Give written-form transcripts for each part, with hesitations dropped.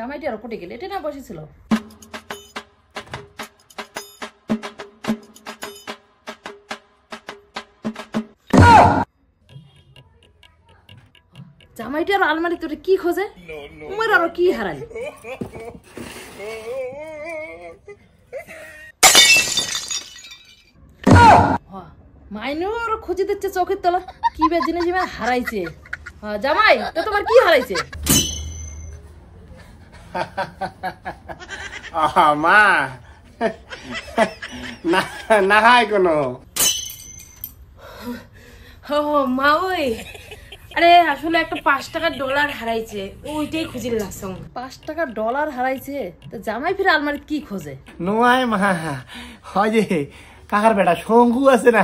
জামাইটি আর কোটে গেলে এটা না বসেছিল। জামাইটি আর আলমারি তোরে কি খোঁজে? তোমার আরো কি হারাই? মাইনু আরো খুঁজে দিচ্ছে চোখের তলা কি বে জিনিস হারাইছে। জামাই তো তোমার কি হারাইছে? মা না হয় কোনো মা ওই আরে আসলে একটা $5 হারাইছে, ওইটাই খুঁজে লাগছে। $5 হারাইছে? তো জামাই ফিরে আলমারি কি খোঁজে? নয় মা, হয় যে কাকার বেটা শঙ্কু আছে না,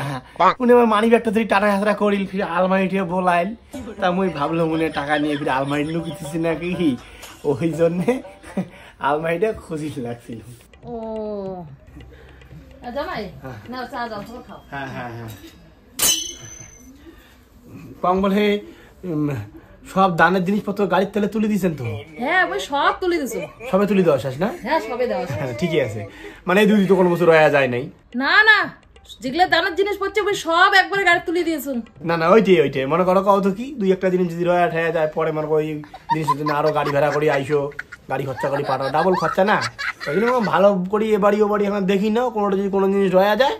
উনি আমার মানি ব্যাগটা ধরে টানা হাতরা করিল, ফিরে আলমারিটা বলাইল। তা মুই ভাবলাম উনি টাকা নিয়ে ফিরে আলমারি লুকিতেছি নাকি, ওই জন্যে আলমারিটা খুঁজিতে লাগছিল। ও জামাই নাও চা দাও, খাও। হ্যাঁ হ্যাঁ হ্যাঁ। কম বলে সব দানের জিনিসপত্র গাড়ির তেলে তুলে দিয়েছেন তো? হ্যাঁ আমি সব তুলে দিছো। সবে তুলে দেওয়া শেষ না? হ্যাঁ সবে দেওয়া শেষ। হ্যাঁ ঠিকই আছে, মানে এই 2 দিন তো কোনো বছর রয়া যায় নাই। না না, যেগুলো দানের জিনিস পড়ছে ওই সব একবারে গাড়ি তুলে দিয়েছো। না না ওইটাই মনে করো কত কি 2-1টা জিনিস যদি রয়া ঠেয়া যায়, পরে মনে করো ওই জিনিসের জন্য আরো গাড়ি ভাড়া করে আইসো, গাড়ি খরচা করে পাঠাও, ডাবল খরচা না। ওই জন্য ভালো করি এ বাড়ি ও বাড়ি এখন দেখি না, কোনোটা যদি কোনো জিনিস রয়া যায়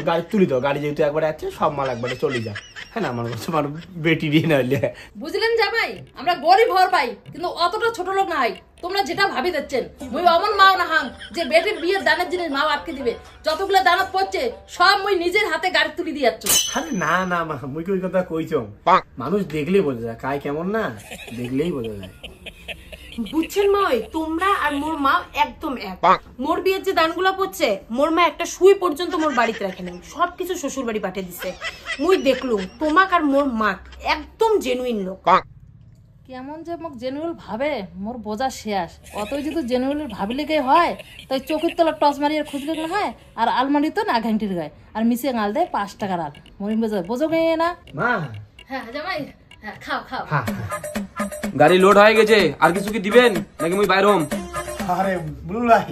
গাড়ি তুলি দাও। গাড়ি যেহেতু একবারে আছে সব মাল একবারে চলে যায়। হ্যাঁ না মনে করছো আমার বেটি দিয়ে নাইলে। বুঝলেন জামাই, আমরা গরিব হওয়ার পাই কিন্তু অতটা ছোট লোক না হয়। তোমরা যেটা ভাবি দিচ্ছেন মুই অমন মাও না হাং যে বেটির বিয়ের দানের জিনিস মাও আটকে দিবে। যতগুলো দানত পড়ছে সব মুই নিজের হাতে গাড়ি তুলি দিয়ে যাচ্ছ। আরে না না মা, মুই কি ওই কথা কইছো? মানুষ দেখলেই বোঝা যায় কায় কেমন, না দেখলেই বোঝা যায়। বুঝছেন মা, ওই তোমরা আর মোর মা একদম এক। মোর বিয়ের যে দানগুলা পড়ছে মোর মা একটা সুই পর্যন্ত মোর বাড়িতে রাখে নাই, সবকিছু শ্বশুর বাড়ি পাঠিয়ে দিছে। মুই দেখলুম তোমাক আর মোর মা একদম জেনুইন লোক। কেমন যে মোক জেনুয়েল ভাবে মোর বোঝা শেষ। অতই যদি জেনুয়েল ভাবিলে কে হয়, তাই চোখের তলা টস মারিয়ে খুঁজলে না হয়, আর আলমারি তো না ঘাংটির গায়ে আর মিশিয়ে গাল দেয় $5 আল। মরিম বোঝো গে না মা? হ্যাঁ জামাই হ্যাঁ খাও খাও। গাড়ি লোড হয়ে গেছে, আর কিছু কি দিবেন নাকি মুই বাইর হম? আরে বুলুলাই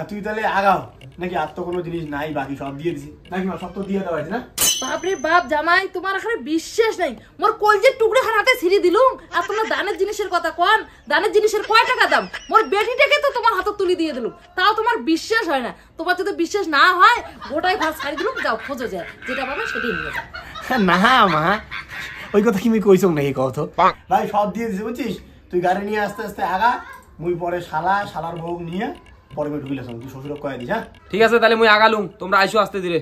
তুই তাহলে আগাও নাকি? আর তো কোনো জিনিস নাই, বাকি সব দিয়ে দিছি নাকি? সব তো দিয়ে দেওয়া আছে না? বাপরে বাপ জামাই, তোমার এখানে বিশ্বাস নাই। মোর কলজের টুকরো হাতে ছিঁড়ে দিলুম আর তোমরা দানের জিনিসের কথা কোন? দানের জিনিসের কয় টাকা দাম? মোর বেটিটাকে তো তোমার হাতে তুলে দিয়ে দিলুম, তাও তোমার বিশ্বাস হয় না। তোমার যদি বিশ্বাস না হয় গোটাই ভাত ছাড়ি দিলুম, যাও খোঁজো যায়, যেটা পাবে সেটাই নিয়ে যাও। না মা, ওই কথা কি মুই কইছ নাকি? কত ভাই সব দিয়ে দিছি বুঝছিস? তুই গাড়ি নিয়ে আস্তে আস্তে আগা, মুই পরে শালার বউ নিয়ে পরে আমি ঢুকিলাম। তুই শ্বশুরক কয়ে দিস। হ্যাঁ ঠিক আছে, তাহলে মুই আগালুম, তোমরা আইসো আস্তে ধীরে।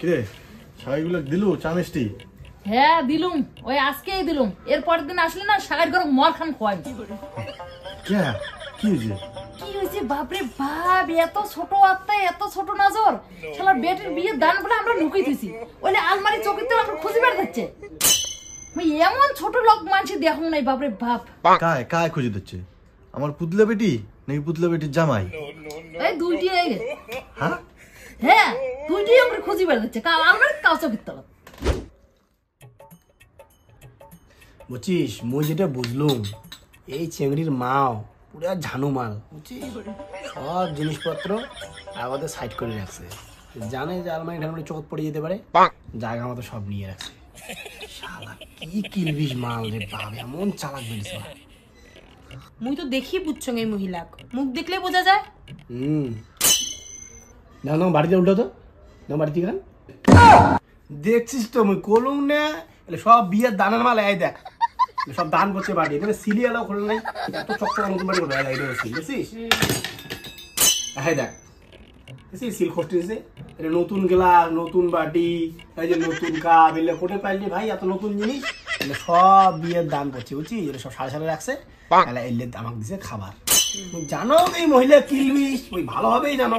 কিরে সবাইগুলো দিলু চা মিষ্টি? হ্যাঁ দিলুম, ওই আজকেই দিলুম। এর পরের দিন আসলে না সাগার গরম মর খান খোয়াই। কি হয়েছে? কি হয়েছে বাপরে বাপ, এত ছোট আত্মা, এত ছোট নজর। শালার বেটির বিয়ের দান বলে আমরা লুকিয়ে দিছি, ওইলে আলমারি চোখের তো আমরা খুঁজে বেড়ে যাচ্ছে। এমন ছোট লোক মানুষ দেখুন নাই বাপরে বাপ। কায় খুঁজে দিচ্ছে? আমার পুতলা বেটি নাকি পুতলা বেটির জামাই? এই দুইটি হ্যাঁ হ্যাঁ দুইটি আমরা খুঁজে বেড়ে যাচ্ছে, কাল আলমারি কাল চোখের তলা। বুঝছিস মুই যেটা বুঝলুম, এই চেংড়ির মাও পুরা ঝানু মাল বুঝছিস। সব জিনিসপত্র আমাদের সাইড করে রাখছে, জানে যে আলমারি ঢালমারি চোখ পড়ে যেতে পারে, জায়গা মতো সব নিয়ে রাখছে। শালা কি কিলবিশ মাল রে বাপ, এমন চালাক বেরিয়েছে। মুই তো দেখি বুঝছো এই মহিলাক, মুখ দেখলে বোঝা যায়। না বাড়িতে উল্টো তো না, বাড়িতে গান দেখছিস তো মুই কলুম না, সব বিয়ের দানের মাল। এই দেখ সব দান করছে বাড়ি, এখানে সিলিয়ালাও খোলে নাই, এত চকচকা নতুন বাড়ি খোলা যায় দেখছিস? হ্যাঁ দেখ সিল খসতে দিছে, এটা নতুন গ্লাস, নতুন বাটি, এই যে নতুন কাপ, এগুলো কোটে পাইলি ভাই এত নতুন জিনিস, সব বিয়ের দান করছে বুঝছিস। এটা সব সাড়ে রাখছে, এলে আমাকে দিছে খাবার। জানো এই মহিলা কিলবিশ, ওই ভালোভাবেই জানো,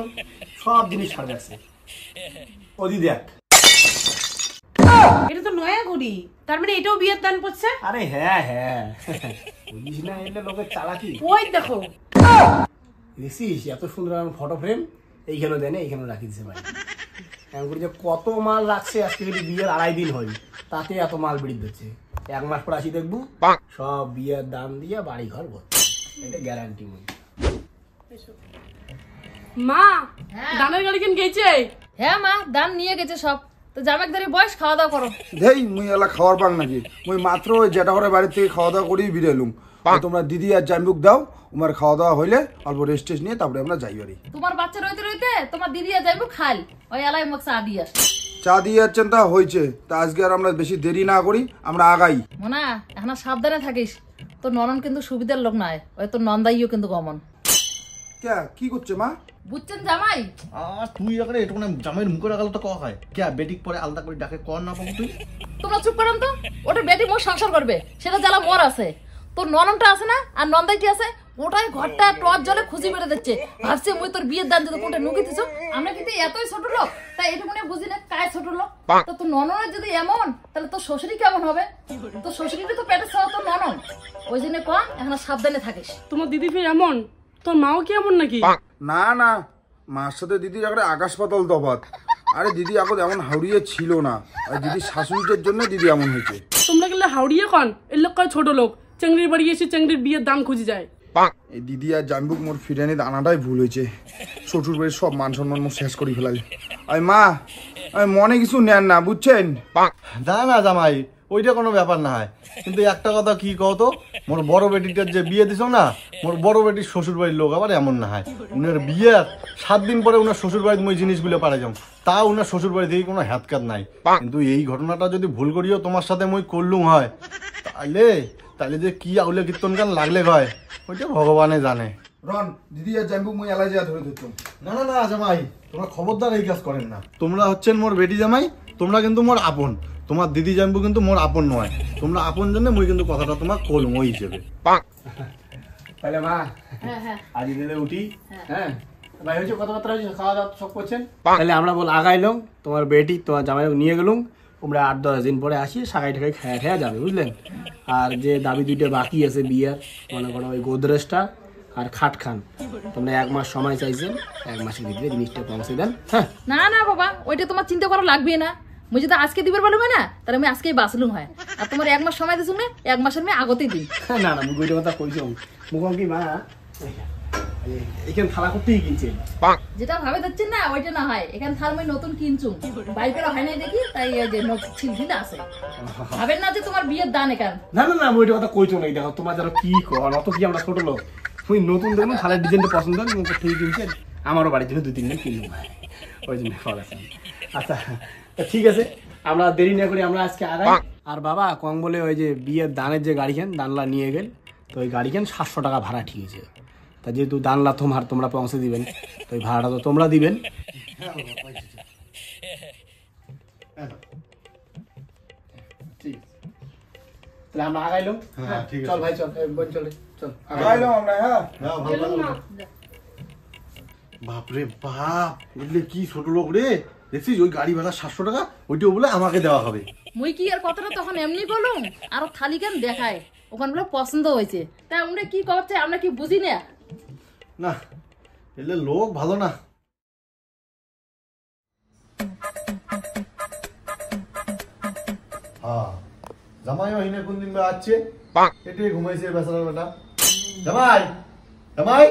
সব জিনিস সাড়ে রাখছে। ওদি দেখ এটা তো নয়া ঘড়ি, তার মানে এটাও বিয়ের দান পড়ছে। আরে হ্যাঁ বুঝিস না, এলে লোকের চালাকি। ওই দেখো দেখছিস এত সুন্দর ফটো ফ্রেম, এইখানে দেয় না, এইখানে রাখি দিছে ভাই। এমন করে যে কত মাল রাখছে, আজকে বিয়ের 2.5 দিন হয়, তাতে এত মাল বেরিয়ে দিচ্ছে। 1 মাস পর আসি দেখবো সব বিয়ের দান দিয়ে বাড়ি ঘর ভর্তি, এটা গ্যারান্টি। মা দানের গাড়ি কেন গেছে? হ্যাঁ মা, দান নিয়ে গেছে সব। তো জামাক ধরে বয়স, খাওয়া দাওয়া করো। দেই মুই এলা খাওয়ার পাং নাকি? মুই মাত্র ওই জেঠা ঘরের বাড়ি থেকে খাওয়া দাওয়া করেই বিরেলুম। তোমরা দিদি আর জাম্বুক দাও, আমার খাওয়া দাওয়া হইলে অল্প রেস্ট টেস্ট নিয়ে তারপরে আমরা যাই বাড়ি। তোমার বাচ্চা রইতে রইতে তোমার দিদি আর যাইবো খাল, ওই এলাই মুখ চা দিয়ে আসে। চা দিয়ে যাচ্ছেন তা হয়েছে, তা আজকে আর আমরা বেশি দেরি না করি, আমরা আগাই। মোনা এখন আর সাবধানে থাকিস, তোর ননন কিন্তু সুবিধার লোক নয়, ওই তোর নন্দাইও কিন্তু গমন। কে কি করছে মা? বুঝছেন জামাই? আর তুই এখানে একটু মানে জামাইয়ের মুখে রাখালে তো কওয়া হয় কে বেটিক পরে আলাদা করে ডাকে কর না পাবো তুই। তোমরা চুপ করেন তো, ওটা বেটি মোর সংসার করবে, সেটা জ্বালা মোর আছে। তোর নননটা আছে না, আর নন্দাইটি আছে, ওটাই ঘরটা টর্চ জলে খুঁজি বেড়ে দিচ্ছে। ভাবছি মুই তোর বিয়ের দান যদি কোনটা নুকি দিছ, আমরা কিন্তু এতই ছোট লোক, তাই এটুকু বুঝি না কায় ছোট লোক। তো তোর নননের যদি এমন, তাহলে তোর শ্বশুরি কেমন হবে? তোর শ্বশুরিটা তো পেটে ছাড়া তোর ননন, ওই জন্য কম এখন সাবধানে থাকিস। তোমার দিদি ফির এমন, তোর মাও কি এমন নাকি? না না, মার সাথে দিদির একটা আকাশ পাতাল তফাৎ। আরে দিদি এখন এমন হাওড়িয়ে ছিল না, আর দিদির শাশুড়িদের জন্য দিদি এমন হয়েছে। তোমরা গেলে হাওড়িয়ে কন, এর লোক কয় ছোট লোক, চেংড়ির বাড়ি এসে চেংড়ির বিয়ের দান খুঁজে যায়। এই দিদি আর জানবুক মোর ফিরানি আনাটাই ভুল হয়েছে। শ্বশুর বাড়ির সব মান সম্মান মোর শেষ করে ফেলাল। আমি মা, আমি মনে কিছু নেন না, বুঝছেন? না না জামাই, ওইটা কোনো ব্যাপার না হয়, কিন্তু একটা কথা কি কও তো, মোর বড় বেটিটার যে বিয়ে দিছ না, মোর বড় বেটির শ্বশুর বাড়ির লোক আবার এমন না হয়। উনার বিয়ের 7 দিন পরে উনার শ্বশুর বাড়িতে মই জিনিসগুলো পারে যাম, তা উনার শ্বশুর বাড়ি থেকে কোনো হ্যাতকাত নাই। কিন্তু এই ঘটনাটা যদি ভুল করিও তোমার সাথে মই করলুম হয়, তাইলে যে কি আউলে কীর্তন গান লাগলে হয় ওইটা ভগবানে জানে। রন, দিদি আর জানবুক মই এলাই যা ধরে ধরতাম। না না না জামাই, তোমরা খবরদার এই কাজ করেন না। তোমরা হচ্ছেন মোর বেটি জামাই, তোমরা কিন্তু মোর আপন। তোমার দিদি জানবো কিন্তু মোর আপন নয়, তোমরা আপন জন্য মই কিন্তু কথাটা তোমার কলম ওই হিসেবে। তাহলে মা হ্যাঁ হ্যাঁ আজ দিলে উঠি। হ্যাঁ ভাই, হয়েছে কথাবার্তা হয়েছে, খাওয়া দাওয়া সব করছেন। তাহলে আমরা বল আগাইলাম, তোমার বেটি তোমার জামাই নিয়ে গেলুম, তোমরা 8-10 দিন পরে আসি, সাগাই ঠাকাই খায়া খায়া যাবে, বুঝলেন? আর যে দাবি 2টা বাকি আছে বিয়ার, মনে করো ওই গোদরেজটা আর খাট খান, তোমরা 1 মাস সময় চাইছেন, 1 মাসের ভিতরে জিনিসটা পৌঁছে দেন। হ্যাঁ না না বাবা, ওইটা তোমার চিন্তা করা লাগবে না। মুই যদি আজকে দিবার বলবো না, তাহলে আমি আজকেই বাঁচলুম হয়। আর তোমার 1 মাস সময় দিছুম না, 1 মাসের মেয়ে আগতেই দিই। না না, মুখ ওইটা কথা কইছ মুখ কি মা এখানে থালা করতেই কিনছে, যেটা ভাবে দিচ্ছেন না ওইটা না হয়, এখানে থাল মই নতুন কিনছুম, বাইকের হয় নাই দেখি, তাই এই যে ছিলছিলা আছে। ভাবেন না যে তোমার বিয়ের দান এখান। না না না, ওইটা কথা কইছো না। দেখো তোমার যারা কি কর, অত কি আমরা ছোট লোক। তুই নতুন দেখুন থালার ডিজাইনটা পছন্দ হয়, মুখ ঠিক কিনছেন, আমারও বাড়ির জন্য 2-3 দিন কিনবো, ওই জন্য ফল আছে। আচ্ছা ঠিক আছে, আমরা দেরি না করি, আমরা আজকে আগাই। আর বাবা কম বলে ওই যে বিয়ের দানের যে গাড়িখান দানলা নিয়ে গেল, তো ওই গাড়িখান 700 টাকা ভাড়া ঠিক আছে। তা যেহেতু দানলা তোমরা পৌঁছে দিবেন, তো ওই ভাড়াটা তো তোমরা দিবেন। ঠিক তাহলে আমরা আগাইলাম। হ্যাঁ ঠিক আছে, চল ভাই চল, বোন চলে চল আগাইলাম আমরা। হ্যাঁ হ্যাঁ ভালো ভালো। বাপরে বাপ, এগুলো কি ছোট লোক রে, দেখছিস ওই গাড়ি ভাড়া 700 টাকা, ওইটাও বলে আমাকে দেওয়া হবে। মুই কি আর কথাটা তখন এমনি বলুম, আর থালি কেন দেখায়, ওখানে বলে পছন্দ হয়েছে, তাই আমরা কি করছে আমরা কি বুঝি না। না এলে লোক ভালো না। হ্যাঁ জামাই হিনে কোন দিন আসছে, এটাই ঘুমাইছে বেচারা বেটা। জামাই জামাই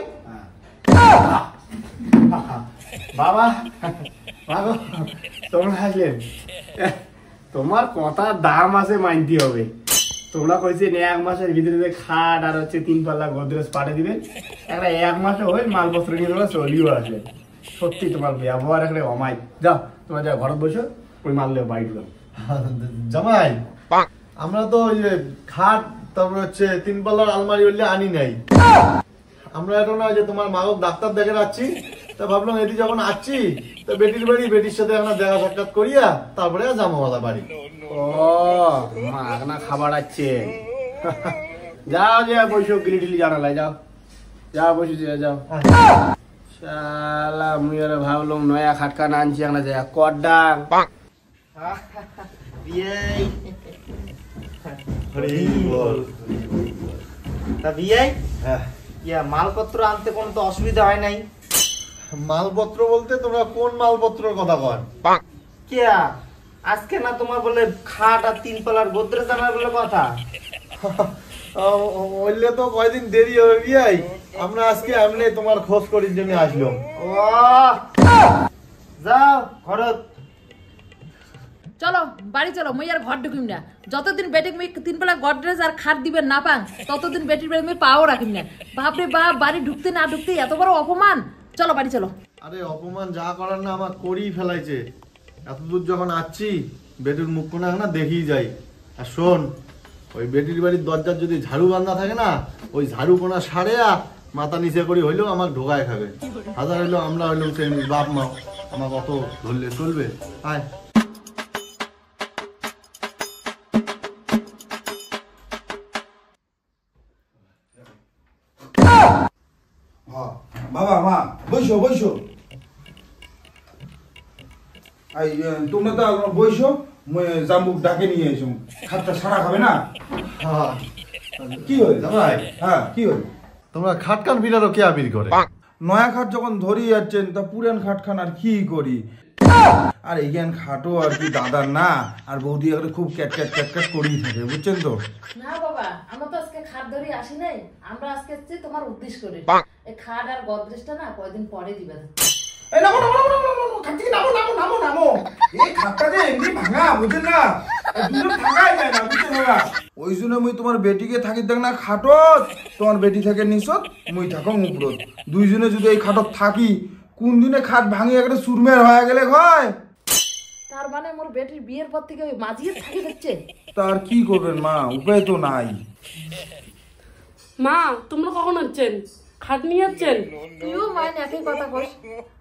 বাবা বাবা তোমরা আসলেন, তোমার কথার দাম আছে মানতে হবে। তোমরা কইছে 1 মাসের ভিতরে খাট আর হচ্ছে 3 পাল্লা গোদরেজ পাঠিয়ে দিবেন, একটা 1 মাসে হয়ে মালপত্র নিয়ে তোমরা চলিও আসবেন। সত্যি তোমার ব্যবহার একটা অমাই। যাও তোমরা যা ঘরে বসো, ওই মারলে বাইক দাও। জামাই আমরা তো ওই যে খাট তারপর হচ্ছে 3 পাল্লার আলমারি বললে আনি নাই। আমরা এখন যে তোমার মা ডাক্তার দেখে যাচ্ছি, তা ভাবলাম এটি যখন আসছি তা বেটির বাড়ি, বেটির সাথে এখন দেখা সাক্ষাৎ করিয়া তারপরে যাবো ওলা বাড়ি। ও মাগনা খাবার আছে, যাও যা বসো, গিলি টিলি জানালাই যাও, যাও বসে যাও। শালা মুই আর ভাবলাম নয়া খাটখান আনছি, এখন যা কড্ডাং মালপত্র আনতে কোনো তো অসুবিধা হয় নাই? মালপত্র বলতে তোমরা কোন মালপত্রের কথা কন? আজকে না তোমার বলে খাট আর 3 তলার গোদরেজ আনার বলে কথা। বললে তো কয়দিন দেরি হবে বিয়াই, আমরা আজকে এমনি তোমার খোঁজ করার জন্য আসলাম। ও যাও ঘরত। চলো বাড়ি চলো, মুই আর ঘর ঢুকিম না। যতদিন বেটিক মুই 3 বেলা গডরেজ আর খাট দিবেন না পান, ততদিন বেটির বাড়ি মুই পাও রাখিম না। বাপরে বাপ, বাড়ি ঢুকতে না ঢুকতে এত বড় অপমান। চলো বাড়ি চলো। আরে অপমান যা করার না আমার করেই ফেলাইছে। এত দূর যখন আসছি বেটির মুখ কোনা না দেখেই যাই। আর শোন, ওই বেটির বাড়ির দরজার যদি ঝাড়ু বান্ধা থাকে না, ওই ঝাড়ু কোনা সারে মাথা নিচে করে হইলেও আমার ঢোকায় খাবে। হাজার হইলেও আমরা হইলেও সেই বাপ মা, আমার কত ধরলে চলবে। আয় বাবা মা বইসো বইসো। এই তোমরা তো বইসো, জাম্বুক ডাকে নিয়ে এসো। খাটটা সারা খাবে না? হ্যাঁ কি হয় জামাই, হ্যাঁ কি হয়? তোমরা খাটকান বিনারও কে আবির করে? নয়া খাট যখন ধরি যাচ্ছেন তা পুরান খাট খান আর কি করি। আর এইখান খাটো আর কি দাদার না, আর বৌদি আর খুব ক্যাট ক্যাট ক্যাট ক্যাট করেই থাকে, বুঝছেন তো। না বাবা, আমরা তো আজকে খাট ধরে আসি নাই, আমরা আজকে এসেছি তোমার উদ্দেশ্য করে। এই খাট আর গদরেজটা না কয়দিন পরে দিবে। এই নামো নামো নামো নামো নামো, খাট থেকে নামো নামো নামো নামো। এই খাটটা যে এমনি ভাঙা, বুঝছেন না, দুটো থাকাই যায় না, বুঝছেন না। ওই জন্য মুই তোমার বেটিকে থাকি দেখ না খাটত, তোমার বেটি থাকে নিচত, মুই থাকো উপরত। দুইজনে যদি এই খাটত থাকি, কোন দিনে খাট ভাঙি একটা সুরমের হয়ে গেলে হয়। তার মানে মোর বেটির বিয়ের পর থেকে ওই মাঝিয়ে থাকি হচ্ছে। তার কি করবেন মা, উপায় তো নাই। মা তোমরা কখন হচ্ছেন? খাট নিয়ে যাচ্ছেন? তুইও মাইন একই কথা কস,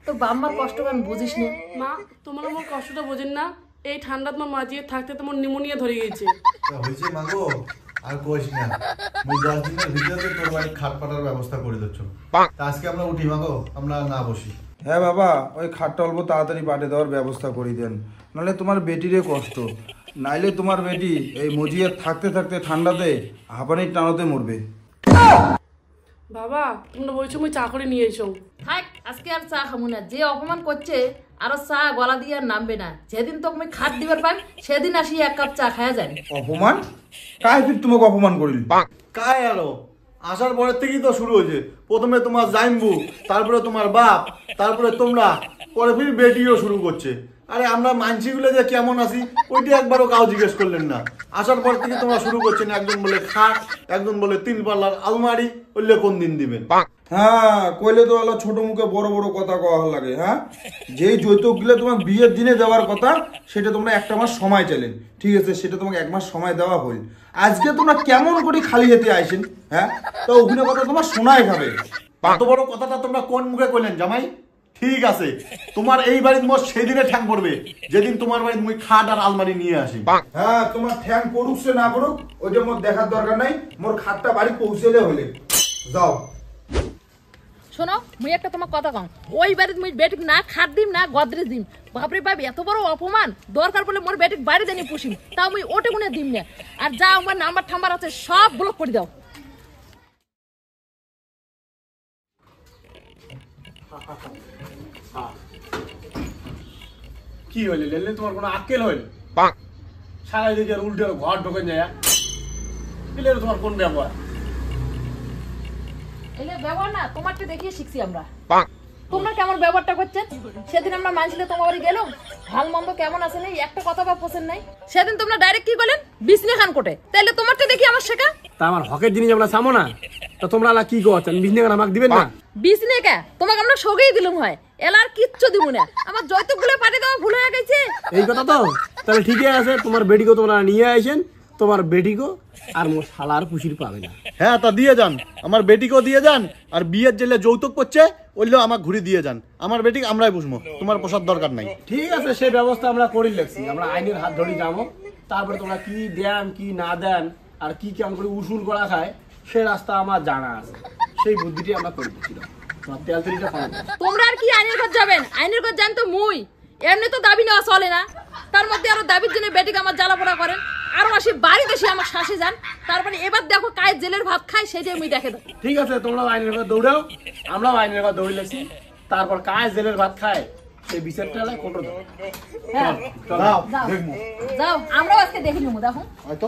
তো বাম্মার কষ্ট আমি বুঝিস না। মা তোমরা আমার কষ্টটা বোঝেন না। এই ঠান্ডা তোমার মাঝিয়ে থাকতে তোমার নিউমোনিয়া ধরে গেছে। হয়েছে মাগো, আর কইস না। মুই 10 দিনের ভিতরে তোর বাড়ি খাট পাটার ব্যবস্থা করে দিচ্ছ। আজকে আমরা উঠি মাগো, আমরা না বসি। হ্যাঁ বাবা, ওই খাটটা অল্প তাড়াতাড়ি পাঠিয়ে দেওয়ার ব্যবস্থা করে দেন, নাহলে তোমার বেটিরে কষ্ট। নাইলে তোমার বেটি এই মজিয়ে থাকতে থাকতে ঠান্ডাতে হাঁপানির টানাতে মরবে। বাবা তোমরা বলছো আমি চা করে নিয়ে এসো। থাক, আজকে আর চা খামু না। যে অপমান করছে আরো চা গলা দিয়ে আর নামবে না। যেদিন তো আমি খাট দিবার পাই সেদিন আসি 1 কাপ চা খাওয়া যায়। অপমান? কায় ফির তোমাকে অপমান করিল? কায় আরো আসার পরের থেকেই তো শুরু হয়েছে। প্রথমে তোমার জাইম্বু, তারপরে তোমার বাপ, তারপরে তোমরা, পরে ফির বেটিও শুরু করছে। আরে আমরা মানসিগুলো যে কেমন আছি ওইটি একবারও কাউ জিজ্ঞেস করলেন না। আসার পর থেকে তোমরা শুরু করছেন, একজন বলে খাট, একজন বলে 3 পাল্লার আলমারি, বললে কোন দিন দিবেন। হ্যাঁ কইলে তো আল্লাহ ছোট মুখে বড় বড় কথা কওয়া লাগে। হ্যাঁ, যেই যৌতুক গুলো তোমার বিয়ের দিনে দেওয়ার কথা সেটা তোমরা 1 মাস সময় চাইলেন, ঠিক আছে, সেটা তোমাকে 1 মাস সময় দেওয়া হইল। আজকে তোমরা কেমন করে খালি হেতে আইছেন? হ্যাঁ, তো ওখানে কথা তোমার শোনাই খাবে। এত বড় কথাটা তোমরা কোন মুখে কইলেন জামাই? ঠিক আছে, তোমার এই বাড়ির মোট সেই দিনে ঠ্যাং পড়বে যেদিন তোমার বাড়ির মুই খাট আর আলমারি নিয়ে আসি। হ্যাঁ, তোমার ঠ্যাং পড়ুক সে না পড়ুক ওইটা মোর দেখার দরকার নাই। মোর খাটটা বাড়ি পৌঁছেলে হলে যাও। শোনো, মুই একটা তোমার কথা কম, ওই বাড়িতে মুই বেটিক না খাট দিম না গদরেজ দিম। বাপরে বাপ, এত বড় অপমান! দরকার পড়লে মোর বেটিক বাড়ি দেনি পুষিম, তাও মুই ওটে গুনে দিম না। আর যা আমার নাম্বার ঠাম্বার আছে সব ব্লক করে দাও। কি হইলে লেলে, তোমার কোনো আক্কেল হইল? সারাই দিকে আর উল্টে ঘর ঢোকে যায়। এলে তোমার কোন ব্যবহার? এলে ব্যবহার না, তোমারটা দেখিয়ে শিখছি আমরা। তোমরা কেমন ব্যবহারটা করছেন? সেদিন আমরা মানছিলে তোমার বাড়ি গেলাম, ভাল মন্দ কেমন আছে নেই একটা কথা বা পছন্দ নাই। সেদিন তোমরা ডাইরেক্ট কি বলেন, বিষ্ণু খান কোটে। তাইলে তোমারটা দেখি আমার শেখা। তা আমার হকের জিনিস আমরা চামো না, তা তোমরা কি করছেন? বিজনেস আমাকে দিবেন না? বিষ্ণু কে তোমাকে আমরা সগেই দিলাম হয়, এলার কিচ্ছু দিব না। আমার যৌতুক গুলো পাঠিয়ে দেওয়া ভুল হয়ে গেছে। এই কথা তো, তাহলে ঠিকই আছে। তোমার বেটিকে তোমরা নিয়ে আসেন, তোমার বেটিকে আর মোর শালার পুষির পাবে না। হ্যাঁ, তা দিয়ে যান, আমার বেটিকেও দিয়ে যান। আর বিয়ের জেলে যৌতুক করছে ওইলেও আমাকে ঘুরে দিয়ে যান। আমার বেটিকে আমরাই বুঝবো, তোমার পোষার দরকার নাই। ঠিক আছে, সেই ব্যবস্থা আমরা করি লাগছি। আমরা আইনের হাত ধরে যাবো, তারপরে তোমরা কি দেন কি না দেন আর কি কেমন করে উসুল করা খায় সে রাস্তা আমার জানা আছে। সেই বুদ্ধিটি আমরা করে দিচ্ছিলাম। তোমার তেল তেলিটা পাবো। তোমরা আর কি আইনের ঘর যাবেন? আইনের ঘর যান তো মুই। এমনি তো দাবি নেওয়া চলে না, তার মধ্যে আরো দাবির জন্য বেটিকে আমার জ্বালাপোড়া করেন। আরো আসি বাড়ি দেশে আমার শাসে যান, তারপরে এবার দেখো কায় জেলের ভাত খায় সেটাই আমি দেখে দেবো। ঠিক আছে, তোমরা আইনের ঘর দৌড়াও, আমরাও আইনের ঘর দৌড়ে লেছি। তারপর কায় জেলের ভাত খায় সেই বিচারটা হলে কোটো দাও। হ্যাঁ যাও যাও। দেখবো যাও আমরাও আজকে দেখে নেবো দেখো হয়তো